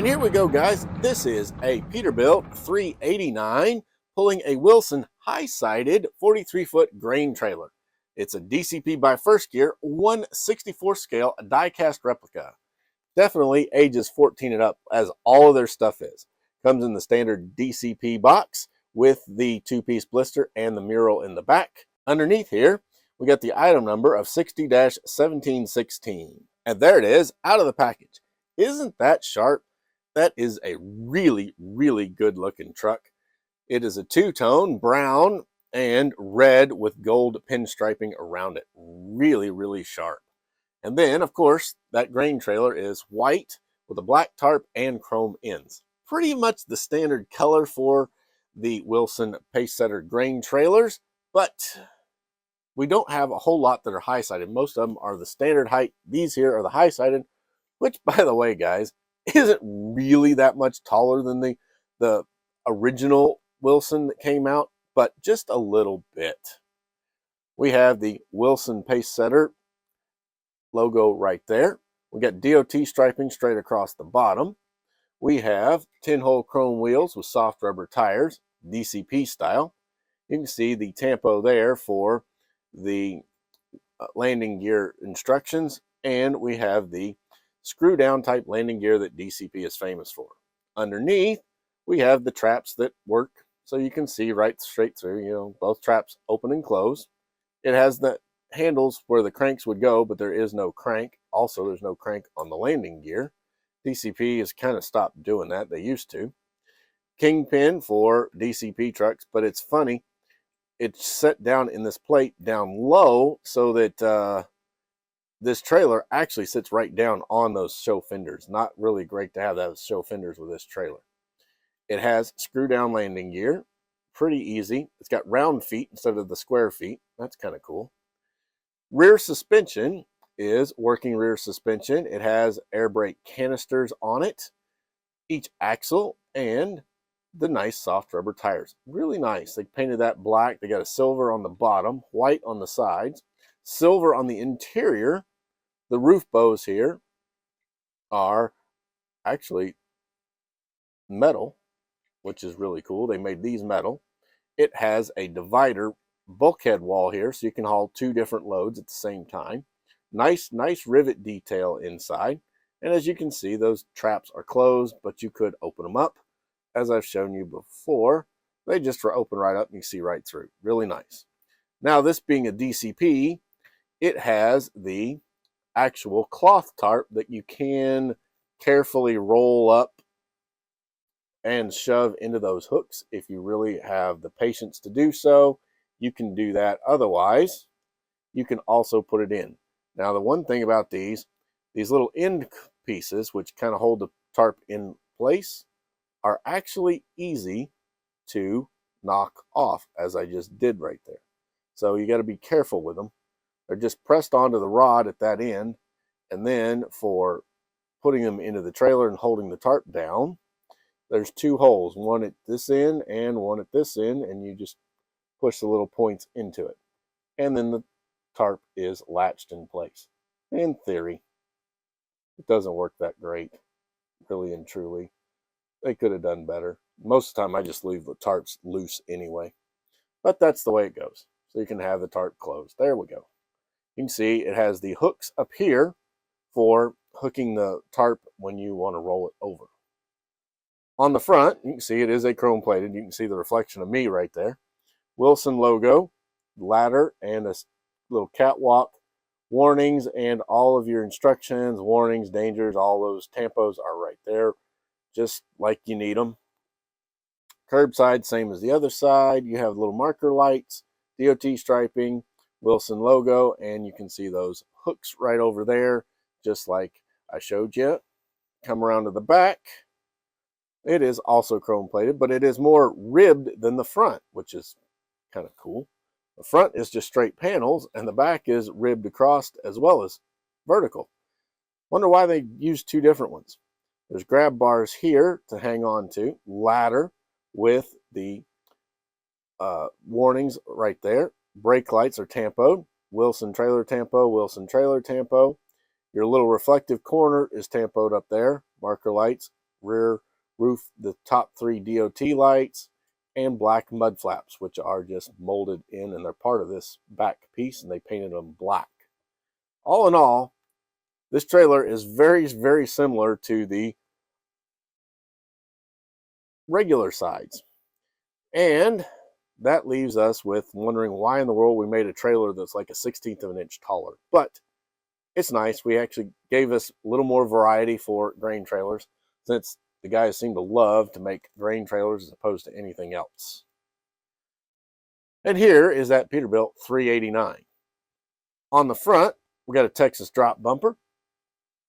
And here we go, guys. This is a Peterbilt 389 pulling a Wilson high-sided 43-foot grain trailer. It's a DCP by First Gear 1/64 scale die-cast replica. Definitely ages 14 and up, as all of their stuff is. Comes in the standard DCP box with the two-piece blister and the mural in the back. Underneath here, we got the item number of 60-1716. And there it is, out of the package. Isn't that sharp? That is a really, really good looking truck. It is a two-tone, brown and red with gold pinstriping around it. Really, really sharp. And then, of course, that grain trailer is white with a black tarp and chrome ends. Pretty much the standard color for the Wilson Pacesetter grain trailers, but we don't have a whole lot that are high-sided. Most of them are the standard height. These here are the high-sided, which, by the way, guys, isn't really that much taller than the original Wilson that came out, but just a little bit. We have the Wilson Pacesetter logo right there. We got DOT striping straight across the bottom. We have 10-hole chrome wheels with soft rubber tires, DCP style. You can see the tampo there for the landing gear instructions, and we have the screw down type landing gear that DCP is famous for. Underneath, we have the traps that work so you can see right straight through, both traps open and close. It has the handles where the cranks would go, but there is no crank. Also, there's no crank on the landing gear. DCP has kind of stopped doing that. They used to. Kingpin for DCP trucks, but it's funny. It's set down in this plate down low so that this trailer actually sits right down on those show fenders. Not really great to have those show fenders with this trailer. It has screw down landing gear. Pretty easy. It's got round feet instead of the square feet. That's kind of cool. Rear suspension is working rear suspension. It has air brake canisters on it, each axle, and the nice soft rubber tires. Really nice. They painted that black. They got a silver on the bottom, white on the sides, silver on the interior. The roof bows here are actually metal, which is really cool. They made these metal. It has a divider bulkhead wall here, so you can haul two different loads at the same time. Nice rivet detail inside. And as you can see, those traps are closed, but you could open them up. As I've shown you before, they just open right up and you see right through. Really nice. Now, this being a DCP, it has the actual cloth tarp that you can carefully roll up and shove into those hooks. If you really have the patience to do so, you can do that. Otherwise, you can also put it in. Now, the one thing about these little end pieces, which kind of hold the tarp in place, are actually easy to knock off, as I just did right there. So you got to be careful with them. They're just pressed onto the rod at that end, and then for putting them into the trailer and holding the tarp down, there's two holes, one at this end and one at this end, and you just push the little points into it. And then the tarp is latched in place. In theory, it doesn't work that great, really and truly. They could have done better. Most of the time, I just leave the tarps loose anyway. But that's the way it goes. So you can have the tarp closed. There we go. You can see it has the hooks up here for hooking the tarp when you want to roll it over. On the front, you can see it is a chrome plated. You can see the reflection of me right there. Wilson logo, ladder, and a little catwalk. Warnings and all of your instructions, warnings, dangers, all those tampos are right there, just like you need them. Curbside, same as the other side. You have little marker lights, DOT striping, Wilson logo, and you can see those hooks right over there, just like I showed you. Come around to the back. It is also chrome plated, but it is more ribbed than the front, which is kind of cool. The front is just straight panels, and the back is ribbed across as well as vertical. Wonder why they use two different ones. There's grab bars here to hang on to, ladder with the warnings right there. Brake lights are tampoed, Wilson trailer tampo, Wilson trailer tampo. Your little reflective corner is tampoed up there, marker lights, rear roof, the top 3 DOT lights, and black mud flaps, which are just molded in, and they're part of this back piece, and they painted them black. All in all, this trailer is very, very similar to the regular sides. And that leaves us with wondering why in the world we made a trailer that's like a 1/16 of an inch taller. But it's nice. We actually gave us a little more variety for grain trailers, since the guys seem to love to make grain trailers as opposed to anything else. And here is that Peterbilt 389. On the front, we got a Texas drop bumper.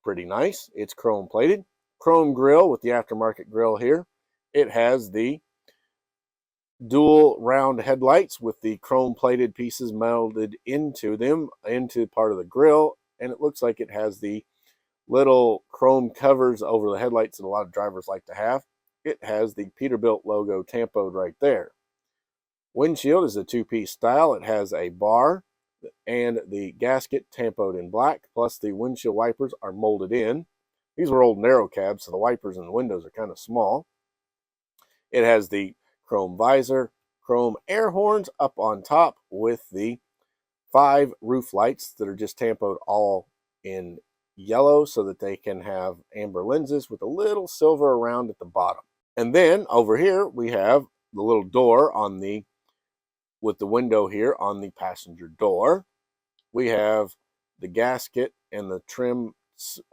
Pretty nice. It's chrome plated. Chrome grille with the aftermarket grille here. It has the dual round headlights with the chrome plated pieces molded into them, into part of the grille, and it looks like it has the little chrome covers over the headlights that a lot of drivers like to have. It has the Peterbilt logo tampoed right there. Windshield is a 2-piece style. It has a bar and the gasket tampoed in black, plus the windshield wipers are molded in. These were old narrow cabs, so the wipers and the windows are kind of small. It has the chrome visor, chrome air horns up on top with the 5 roof lights that are just tampoed all in yellow so that they can have amber lenses with a little silver around at the bottom. And then over here we have the little door on the, with the window here on the passenger door. We have the gasket and the trim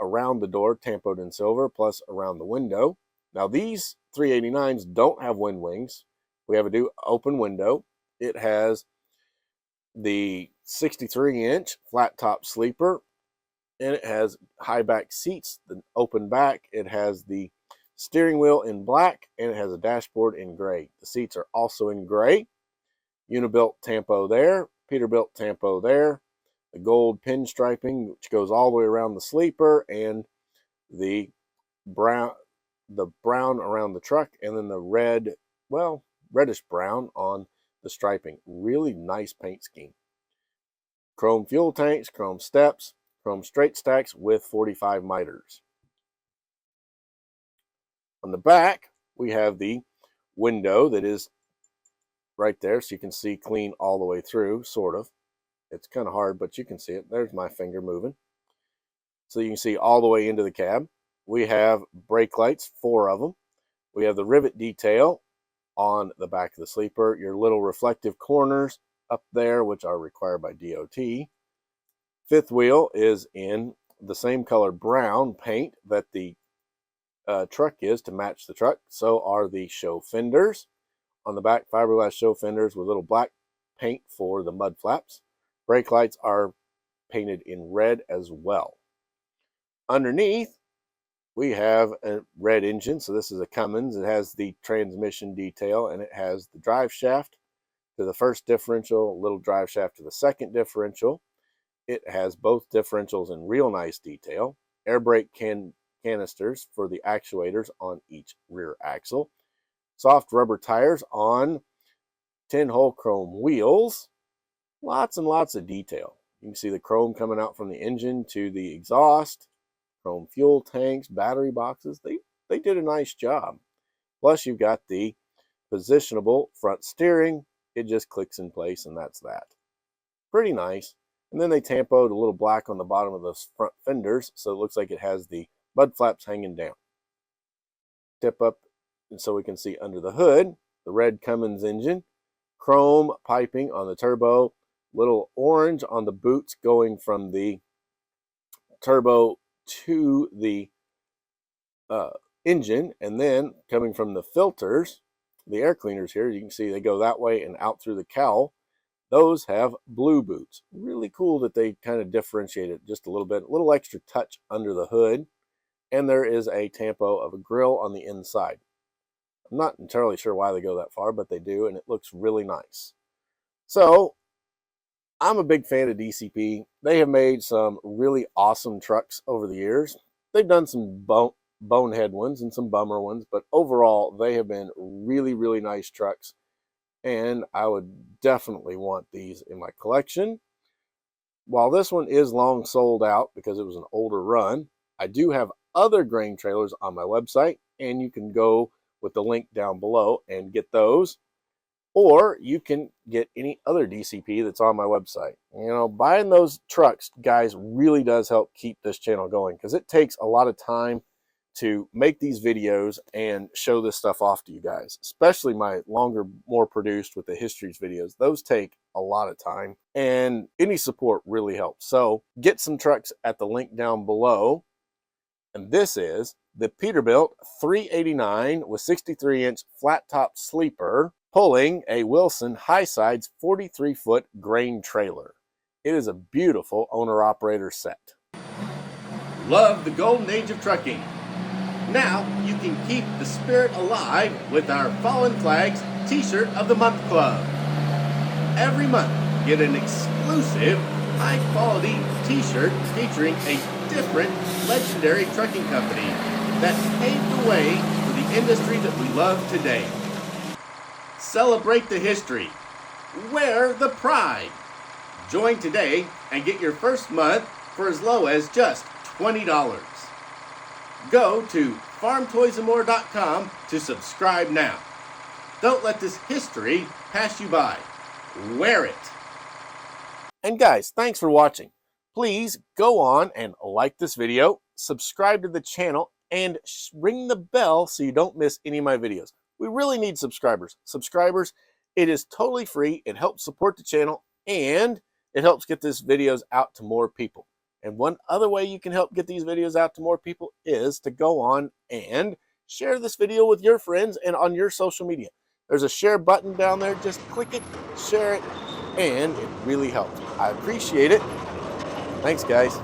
around the door tampoed in silver, plus around the window. Now these 389s don't have wind wings. We have a open window. It has the 63-inch flat top sleeper, and it has high back seats, the open back. It has the steering wheel in black, and it has a dashboard in gray. The seats are also in gray. Unibilt tampo there, Peterbilt tampo there, the gold pinstriping, which goes all the way around the sleeper, and the brown around the truck, and then the red, well, reddish brown on the striping. Really nice paint scheme. Chrome fuel tanks, chrome steps, chrome straight stacks with 45 miters. On the back, we have the window that is right there, so you can see clean all the way through, sort of. It's kind of hard, but you can see it. There's my finger moving. So you can see all the way into the cab. We have brake lights, 4 of them. We have the rivet detail on the back of the sleeper, your little reflective corners up there, which are required by DOT. Fifth wheel is in the same color brown paint that the truck is to match the truck. So are the show fenders. On the back, fiberglass show fenders with little black paint for the mud flaps. Brake lights are painted in red as well. Underneath, we have a red engine. So this is a Cummins. It has the transmission detail, and it has the drive shaft to the first differential, a little drive shaft to the second differential. It has both differentials in real nice detail. Air brake canisters for the actuators on each rear axle. Soft rubber tires on 10-hole chrome wheels. Lots and lots of detail. You can see the chrome coming out from the engine to the exhaust. Chrome fuel tanks, battery boxes. They did a nice job. Plus you've got the positionable front steering. It just clicks in place, and that's that. Pretty nice. And then they tampoed a little black on the bottom of those front fenders, so it looks like it has the mud flaps hanging down. Tip up, and so we can see under the hood, the red Cummins engine, chrome piping on the turbo, little orange on the boots going from the turbo to the engine, and then coming from the filters, the air cleaners here, you can see they go that way and out through the cowl. Those have blue boots. Really cool that they kind of differentiate it just a little bit. A little extra touch under the hood. And there is a tampo of a grill on the inside. I'm not entirely sure why they go that far, but they do, and it looks really nice. So, I'm a big fan of DCP. They have made some really awesome trucks over the years. They've done some bonehead ones and some bummer ones, but overall, they have been really, really nice trucks. And I would definitely want these in my collection. While this one is long sold out because it was an older run, I do have other grain trailers on my website. and you can go with the link down below and get those. Or you can get any other DCP that's on my website. You know, buying those trucks, guys, really does help keep this channel going, because it takes a lot of time to make these videos and show this stuff off to you guys, especially my longer, more produced with the histories videos. Those take a lot of time, and any support really helps. So get some trucks at the link down below. And this is the Peterbilt 389 with 63-inch flat top sleeper, pulling a Wilson high sides 43-foot grain trailer. It is a beautiful owner-operator set. Love the golden age of trucking. Now you can keep the spirit alive with our Fallen Flags T-shirt of the Month Club. Every month, get an exclusive, high-quality T-shirt featuring a different legendary trucking company that paved the way for the industry that we love today. Celebrate the history. Wear the pride. Join today and get your first month for as low as just $20. Go to farmtoysandmore.com to subscribe now. Don't let this history pass you by. Wear it. And guys, thanks for watching. Please go on and like this video, subscribe to the channel, and ring the bell so you don't miss any of my videos. We really need subscribers. It is totally free. It helps support the channel, and it helps get these videos out to more people. And one other way you can help get these videos out to more people is to go on and share this video with your friends and on your social media. There's a share button down there. Just click it, share it, and it really helps. I appreciate it. Thanks, guys.